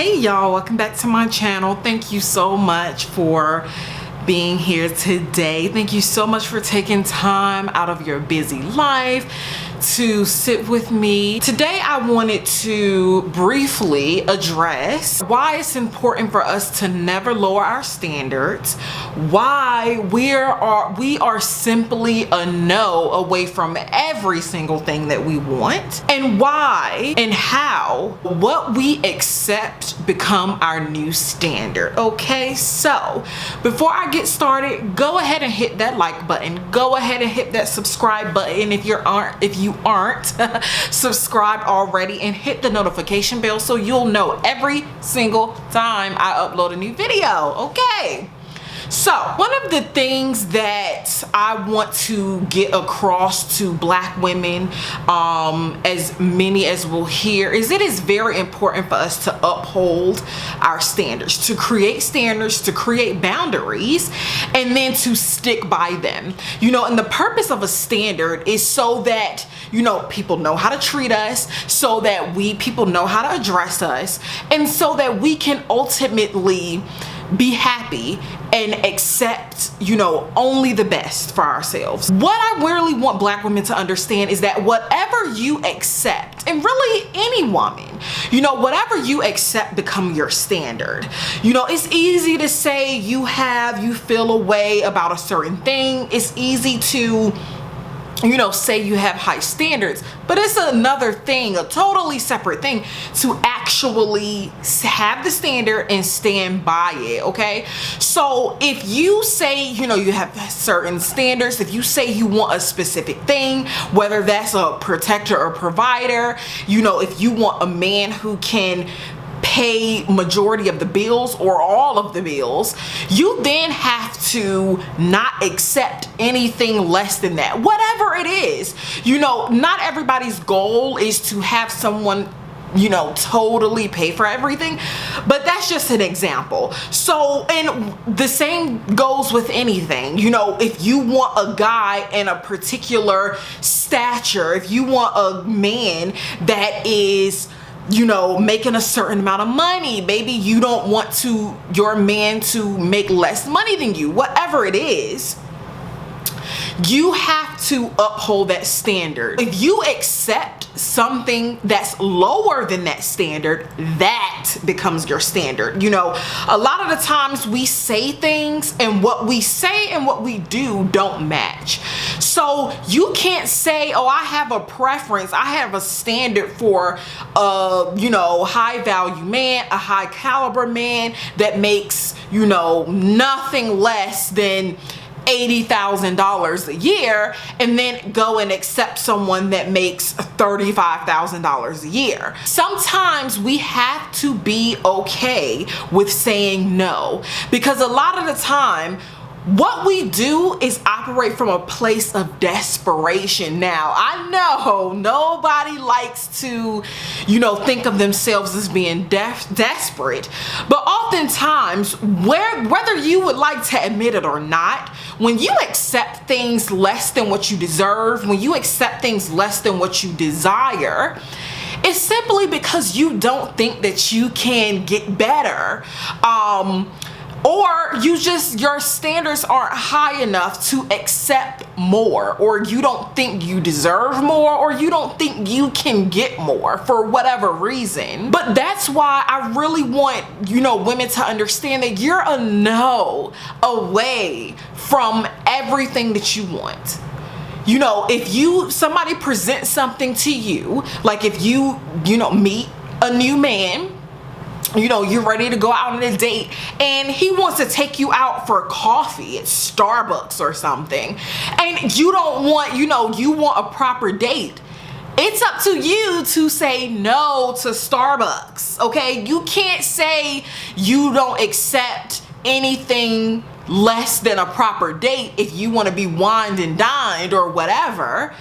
Hey y'all, welcome back to my channel. Thank you so much for being here today. Thank you so much for taking time out of your busy life to sit with me. Today I wanted to briefly address why it's important for us to never lower our standards, why we are simply a no away from every single thing that we want, and why and how what we accept become our new standard. Okay, so before I get started, go ahead and hit that like button, go ahead and hit that subscribe button if you aren't subscribed already, and hit the notification bell so you'll know every single time I upload a new video. Okay, so one of the things that I want to get across to black women, as many as will hear, is it is very important for us to uphold our standards, to create boundaries, and then to stick by them. You know, and the purpose of a standard is so that, you know, people know how to treat us, so that people know how to address us, and so that we can ultimately be happy and accept, you know, only the best for ourselves. What I really want black women to understand is that whatever you accept, and really any woman, you know, whatever you accept become your standard. You know, it's easy to say you feel a way about a certain thing. It's easy to, you know, say you have high standards, but it's another thing, a totally separate thing, to actually have the standard and stand by it. Okay, so if you say, you know, you have certain standards, if you say you want a specific thing, whether that's a protector or provider, you know, if you want a man who can pay majority of the bills or all of the bills, you then have to not accept anything less than that, whatever it is. You know, not everybody's goal is to have someone, you know, totally pay for everything, but that's just an example. So, and the same goes with anything. You know, if you want a guy in a particular stature, if you want a man that is, you know, making a certain amount of money, maybe you don't want your man to make less money than you, whatever it is, you have to uphold that standard. If you accept something that's lower than that standard, that becomes your standard. You know, a lot of the times we say things, and what we say and what we do don't match. So you can't say, oh, I have a preference, I have a standard for you know, high value man, a high caliber man that makes, you know, nothing less than $80,000 a year, and then go and accept someone that makes $35,000 a year. Sometimes we have to be okay with saying no, because a lot of the time what we do is operate from a place of desperation. Now, I know nobody likes to, you know, think of themselves as being desperate, but oftentimes, whether you would like to admit it or not, when you accept things less than what you deserve, when you accept things less than what you desire, it's simply because you don't think that you can get better. Or your standards aren't high enough to accept more, or you don't think you deserve more, or you don't think you can get more for whatever reason. But that's why I really want, you know, women to understand that you're a no away from everything that you want. You know, if somebody presents something to you, like if you know, meet a new man, you know, you're ready to go out on a date, and he wants to take you out for coffee at Starbucks or something, and you don't want, you know, you want a proper date. It's up to you to say no to Starbucks, okay? You can't say you don't accept anything less than a proper date if you want to be wined and dined or whatever.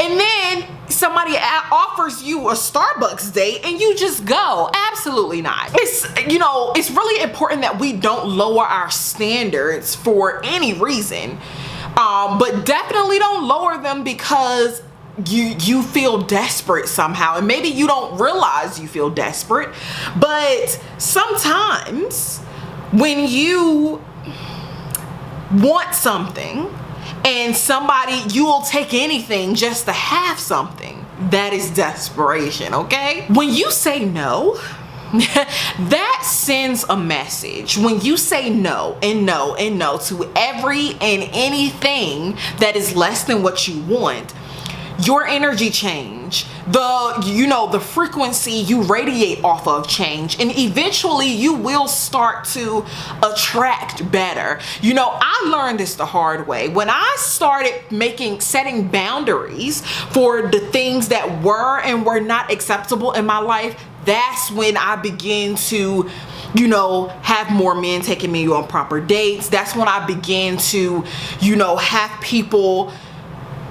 And then somebody offers you a Starbucks date and you just go. Absolutely not. It's, you know, it's really important that we don't lower our standards for any reason, but definitely don't lower them because you feel desperate somehow, and maybe you don't realize you feel desperate, but sometimes when you want something and you will take anything just to have something, that is desperation. Okay, when you say no, that sends a message. When you say no and no and no to every and anything that is less than what you want, your energy change, the frequency you radiate off of change, and eventually you will start to attract better. I learned this the hard way. When I started setting boundaries for the things that were and were not acceptable in my life, that's when I began to have more men taking me on proper dates. That's when I began to have people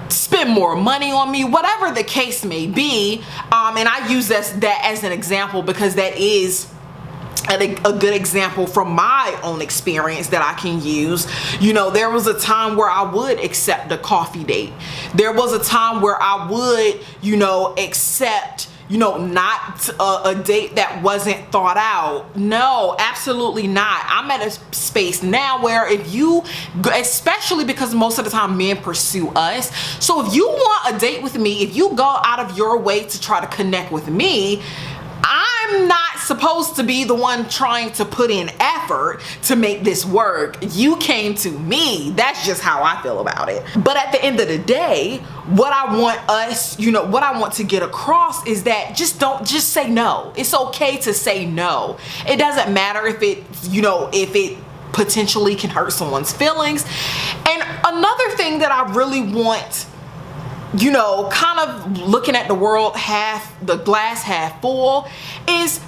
spend more money on me, whatever the case may be. And I use that as an example because that is a good example from my own experience that I can use. There was a time where I would accept a coffee date. There was a time where I would accept not a date that wasn't thought out. No, absolutely not. I'm at a space now where especially because most of the time men pursue us. So if you want a date with me, if you go out of your way to try to connect with me, I'm not supposed to be the one trying to put in effort to make this work. You came to me. That's just how I feel about it. But at the end of the day, what I want to get across is that just say no. It's okay to say no. It doesn't matter if it potentially can hurt someone's feelings. And another thing that I really want, kind of looking at the world the glass half full, is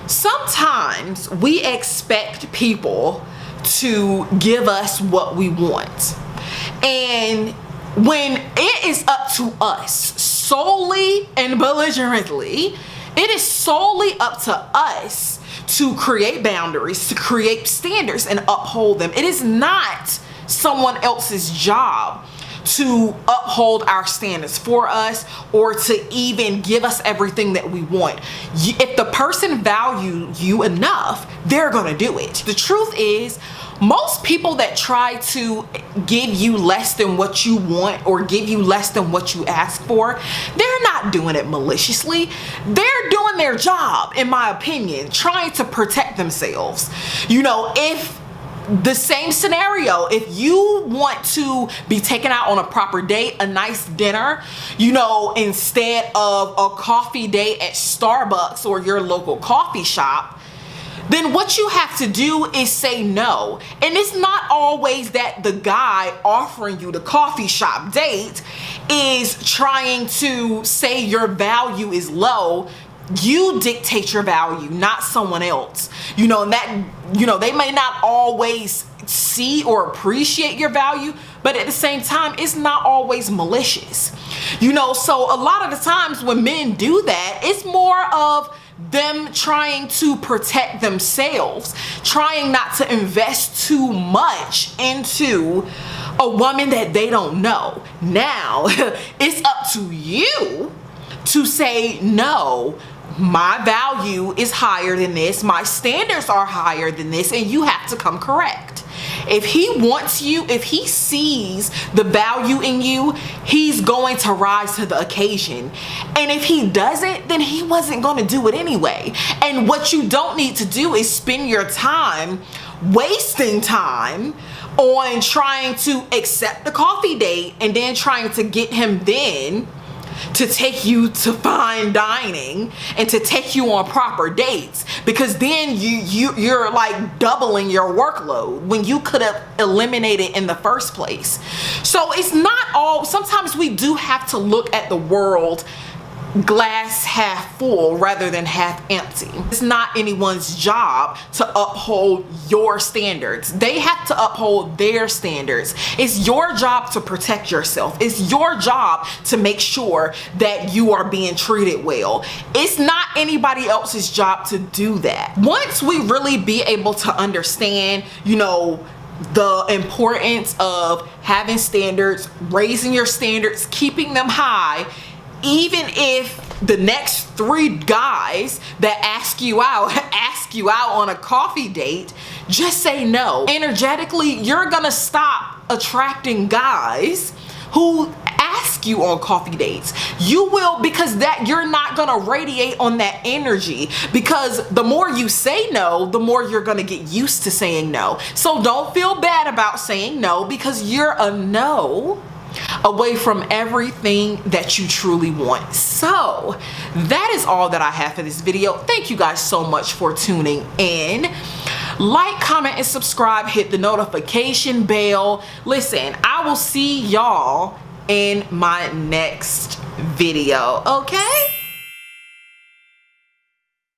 sometimes we expect people to give us what we want. And when it is up to us solely and belligerently, it is solely up to us to create boundaries, to create standards and uphold them. It is not someone else's job to uphold our standards for us or to even give us everything that we want. If the person values you enough, they're gonna do it. The truth is, most people that try to give you less than what you want or give you less than what you ask for, they're not doing it maliciously. They're doing their job, in my opinion, trying to protect themselves. If the same scenario, if you want to be taken out on a proper date, a nice dinner, instead of a coffee date at Starbucks or your local coffee shop, then what you have to do is say no. And it's not always that the guy offering you the coffee shop date is trying to say your value is low. You dictate your value, not someone else. And that, they may not always see or appreciate your value, but at the same time, it's not always malicious. So a lot of the times when men do that, it's more of them trying to protect themselves, trying not to invest too much into a woman that they don't know. Now, it's up to you to say, no, my value is higher than this, my standards are higher than this, and you have to come correct. If he wants you, if he sees the value in you, he's going to rise to the occasion. And if he doesn't, then he wasn't going to do it anyway. And what you don't need to do is spend your time wasting time on trying to accept the coffee date and then trying to get him then to take you to fine dining and to take you on proper dates, because then you're like doubling your workload when you could have eliminated in the first place. So it's not all, sometimes we do have to look at the world glass half full rather than half empty. It's not anyone's job to uphold your standards. They have to uphold their standards. It's your job to protect yourself. It's your job to make sure that you are being treated well. It's not anybody else's job to do that. Once we really be able to understand, the importance of having standards, raising your standards, keeping them high, even if the next 3 guys that ask you out on a coffee date, just say no. Energetically, you're gonna stop attracting guys who ask you on coffee dates. You will, because that you're not gonna radiate on that energy, because the more you say no, the more you're gonna get used to saying no. So don't feel bad about saying no, because you're a no away from everything that you truly want. So that is all that I have for this video. Thank you guys so much for tuning in. Like, comment, and subscribe. Hit the notification bell. Listen, I will see y'all in my next video, okay?